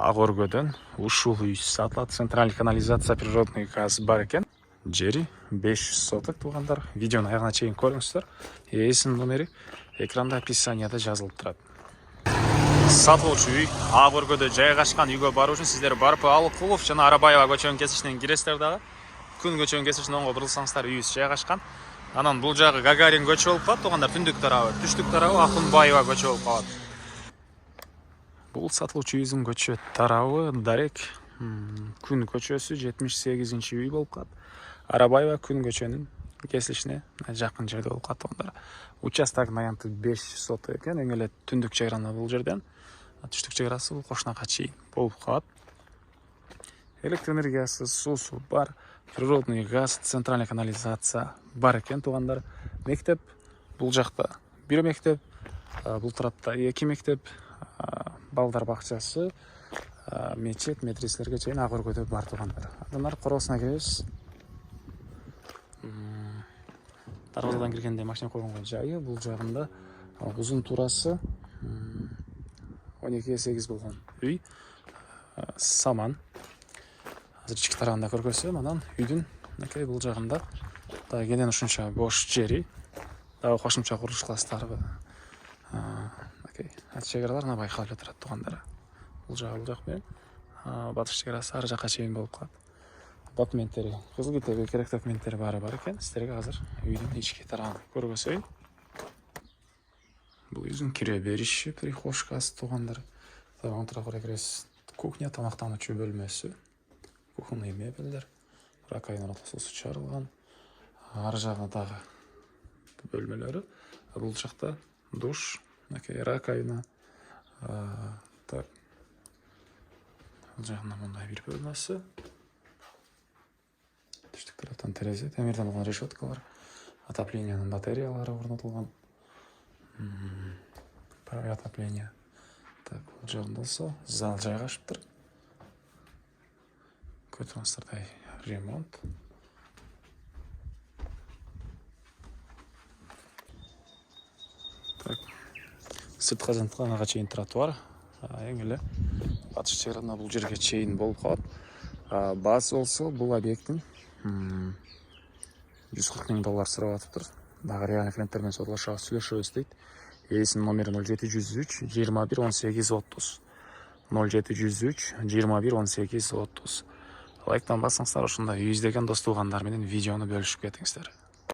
Ағоргөдөн ушул үй сатылат. Центральный канализация природный газ бар экен. Жери 500 соток туугандар. Видеону аягына чейин көрүңүздөр. Ээсинин номери экранда описанияда жазылып турат. Сатылуучу үй Ағоргөдө жайгашкан. Үйгө баруу үчүн сиздер Барпы Алыкулов жана Арабаева көчөнүн кесишинен киресиздер дагы. Күн көчөнүн кесишинен оңго бурулсаңыздар үйүбүз жайгашкан. Анан бул жагы Гагарин көчө болуп калат туугандар. Түндүк тарабы, түштүк тарабы Акунбаева көчө болуп калат. Бул сатылуучу үйүбүздүн көчө тарабы Дарек Күн көчөсү 78-чи үй болуп калат. Арабаева Күн көчөнүн кесилишине жакын жерде болуп калат туугандар. Участок аянты 500 соток экен. Эң эле түндүк чеграны бул жерден. Түштүк чеграсы бул кошунакка чейин болуп калат. Электр энергиясы, суусу бар. Природный газ, центральный канализация бар экен туугандар. Мектеп бул жакта бир мектеп, бул тарапта 2 мектеп, балдар бакчасы, мечет, медреселерге чейин Ағоргөдө бар туугандар. Андан короосуна киребиз. Дарбазадан киргенде машина койгонго жайы, бул жагында узун туурасы 12-8 болгон үй. Саман. Азыр ички тарабында көргөзсөм, анан үйдүн бул жагында дагы кенен ушунча бош жери, дагы кошумча курулуш класстары. Чегралар байкалып турат туугандар. Бул жак менен батыш чеграсы ар жакка чейин болуп калат. Документтери, кызыл китеби, керек документтери бар экен. Сиздерге азыр үйдүн ички тарабын көргөзөйүн. Бул үйдүн кире бериши, прихожкасы туугандар. Оң тарапка киресиз. Кухня, тамактануучу бөлмөсү. Кухонный мебелдер, ракайын ортосу чарылган. Ар жагында дагы бөлмөлөрү. Бул жакта душ, ракайына. Так. Бул жагында мындай бир бөлмөсү. Түштүк тараптан терезе, темирден болгон решеткалар, отоплениянын батареялары орнотулган. Правый отопление. Так, бул жагында болсо зал жайгашыптыр. Көтөрүңүздөрдөй ремонт. Так. Сыртка жантканага чейин тротуар. Эң эле батыш чеграна бул жерге чейин болуп калат. Баасы болсо бул объекттин $140,000 сурап атыптыр. Дагы реальный клиенттер менен сотулашабыз, сүйлөшөбүз дейт. Ээсинин номери 0703 21 18 30. 0703 21 18 30. Лайктан басыңыздар, ушундай үйүздөгөн дос туугандар менен видеону бөлүшүп кетиңиздер.